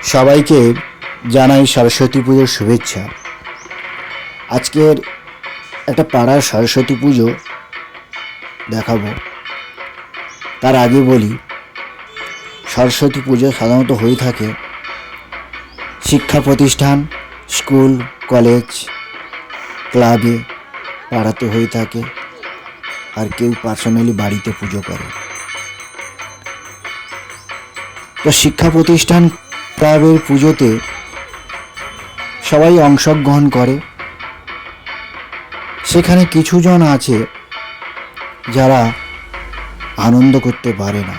সবাইকে জানাই সরস্বতী পুজোর শুভেচ্ছা। আজকের একটা পাড়ার সরস্বতী পুজো দেখাবো। তার আগে বলি, সরস্বতী পুজো সাধারণত হয়ে থাকে শিক্ষা প্রতিষ্ঠান, স্কুল, কলেজ, ক্লাবে, পাড়াতে হয়ে থাকে, আর কেউ পার্সোনালি বাড়িতে পুজো করে। তো শিক্ষা প্রতিষ্ঠান, ক্লাবের পুজোতে সবাই অংশগ্রহণ করে। সেখানে কিছুজন আছে যারা আনন্দ করতে পারে না,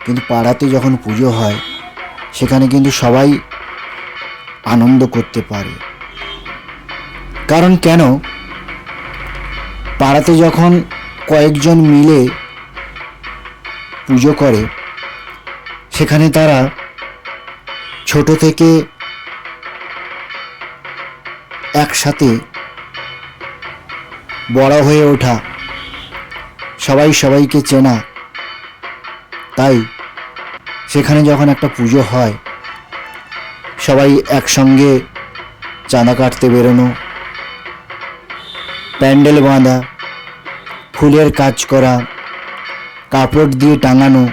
কিন্তু পাড়াতে যখন পুজো হয় সেখানে কিন্তু সবাই আনন্দ করতে পারে। কারণ কেন, পাড়াতে যখন কয়েকজন মিলে পুজো করে, সেখানে তারা ছোট থেকে একসাথে বড় হয়ে ওঠা, সবাই সবাইকে চেনা। তাই সেখানে যখন একটা পুজো হয়, সবাই একসঙ্গে চাঁদা কাটতে বেরোনো, প্যান্ডেল বাঁধা, ফুলের কাজ করা, কাপড় দিয়ে টাঙানো,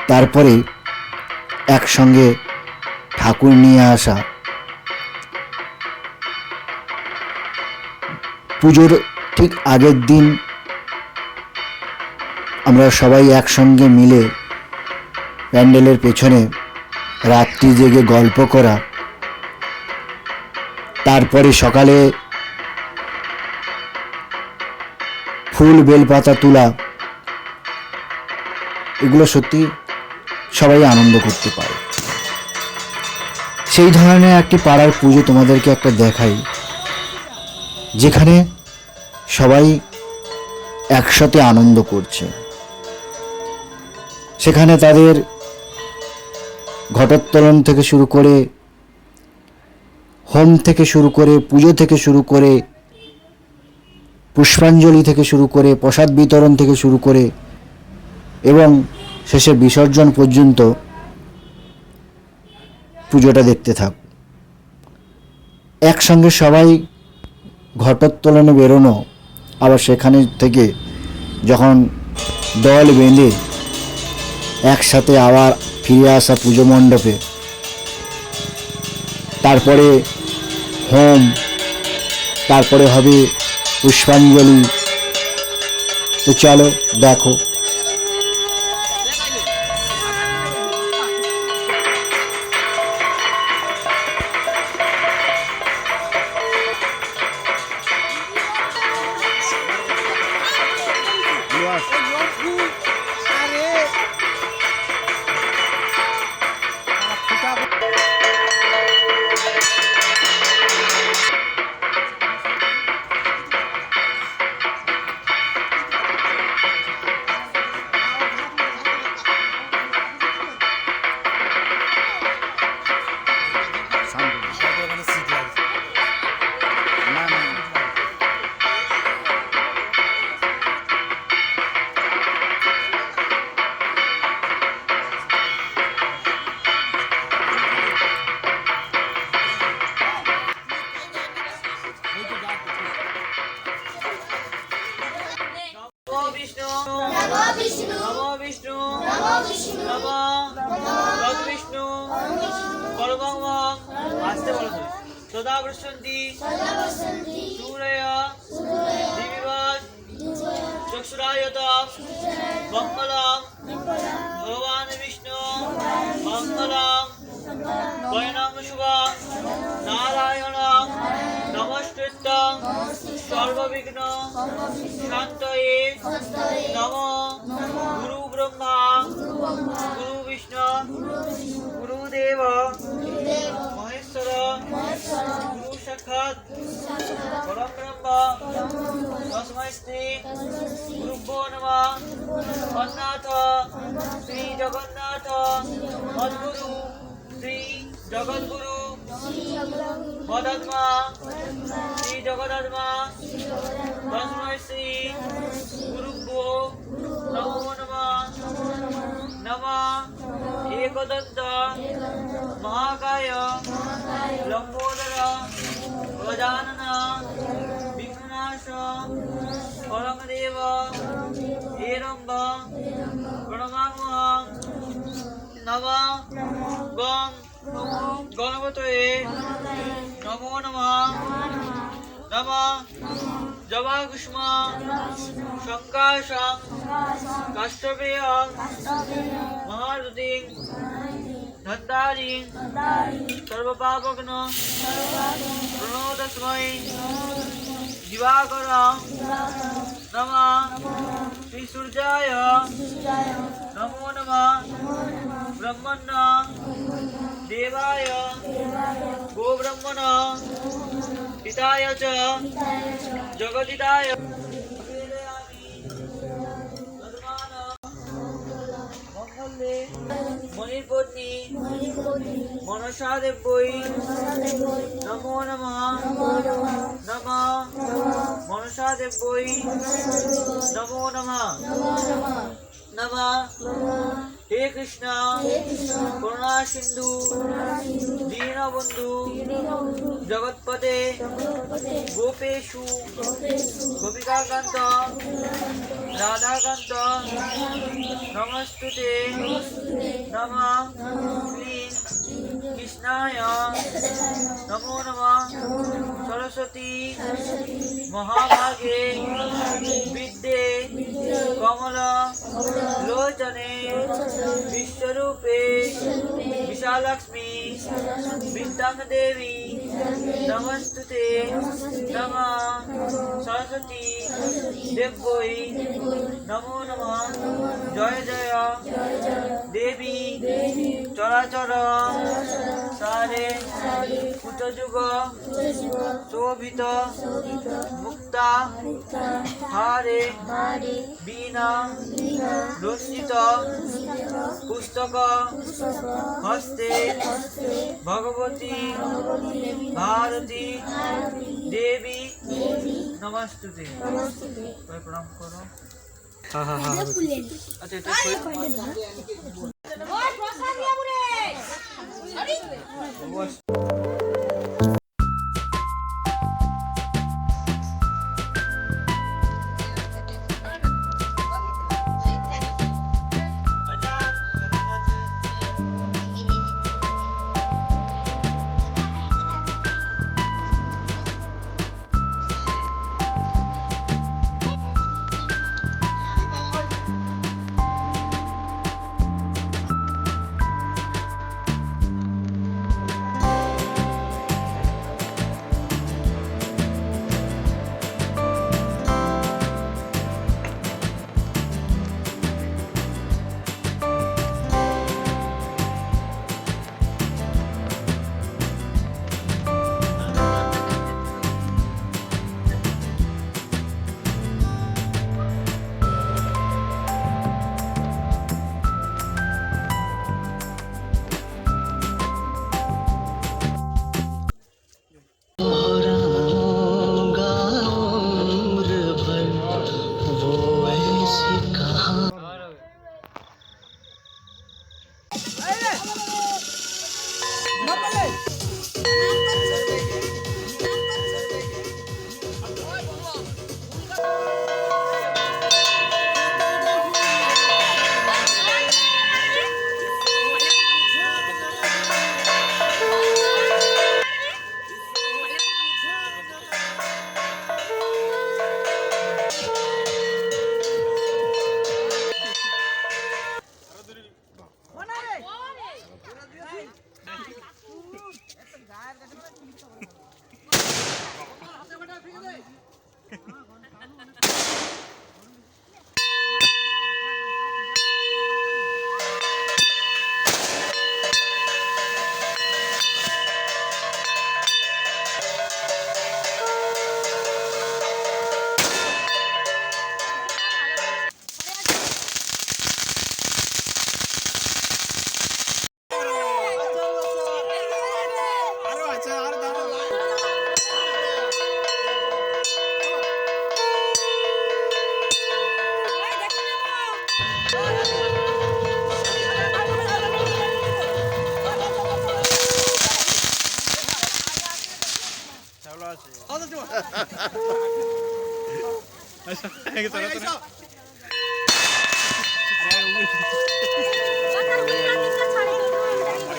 তারপরে একসঙ্গে ঠাকুর নিয়ে আসা। পুজোর ঠিক আগের দিন আমরা সবাই একসঙ্গে মিলে প্যান্ডেলের পেছনে রাত্রি জেগে গল্প করা, তারপরে সকালে ফুল বেলপাতা তোলা, এগুলো সত্যি সবাই আনন্দ করতে পারে। সেই ধরনের একটি পাড়ার পুজো তোমাদেরকে একটা দেখাই, যেখানে সবাই একসাথে আনন্দ করছে। সেখানে তাদের ঘটোত্তোলন থেকে শুরু করে, হোম থেকে শুরু করে, পুজো থেকে শুরু করে, পুষ্পাঞ্জলি থেকে শুরু করে, প্রসাদ বিতরণ থেকে শুরু করে এবং শেষে বিসর্জন পর্যন্ত পুজোটা দেখতে থাক। একসঙ্গে সবাই ঘটোত্তোলনে বেরোনো, আবার সেখানে থেকে যখন দল বেঁধে একসাথে আবার ফিরে আসা পুজো মণ্ডপে, তারপরে হোম, তারপরে হবে পুষ্পাঞ্জলি। তো চলো দেখো। सदा वृष्णन्ति सूरय दिविवास चक्षुरायता मंगलम भगवान विष्णु मंगलम वयनाम शुभा नारायण नमस्कृत्य सर्वविघ्न शान्तये नमो गुरु ब्रह्मा गुरु विष्णु गुरुदेव महेश्वर गुरु साक्षात् परम ब्रह्म तस्मै श्री गुरुभ्यो नमः। अन्नाथ श्री जगन्नाथ मद्गुरु श्री जगद्गुरु मदात्मा श्री जगदात्मा तस्मै श्री गुरुभ्यो नमो नमः। नमः एकदन्त महाकाय लंबोदर गजानन विघ्ननाश परमदेव हेरम्ब प्रणमामः नमः गं गणपतये नमो नमः नमः जवाकुष्म शंकाशं काष्ठपेयं महारुतिं धन्तारिं सर्वपापघ्न प्रणोदस्मै दिवाकरं नमः श्रीसूर्याय नमो नमः ब्रह्मण्य देवाय गोब्रह्मण हिताय च जगदिताय मणिपत्नी मनसा देव्यै नमो नमः नमः मनसा देव्यै नमो नमः नमः हे कृष्ण करुणा सिंधु दीनबंधु जगत्पते गोपेशु गोपिकाकांत राधाकांत नमस्तुते नमः क्लीं कृष्णाय नमो नमः सरस्वती महाभागे विद्ये कमल लोचने विश्वरूपे विशालक्ष्मी विद्यां देवी नमस्तुते नमः सरस्वती देव्यै नमो नमः जय जय देवी चराचर सारे कुटजुग शोभित मुक्ता हारे बीना लज्जित पुस्तक हस्ते भगवती भारती देवी नमस्तुते प्रणाम करो हाँ हाँ हाँ अच्छा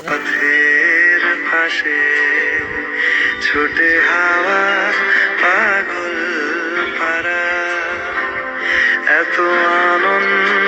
পথের পাশে ছুটে হাওয়া পাগল পারা এত আনন্দ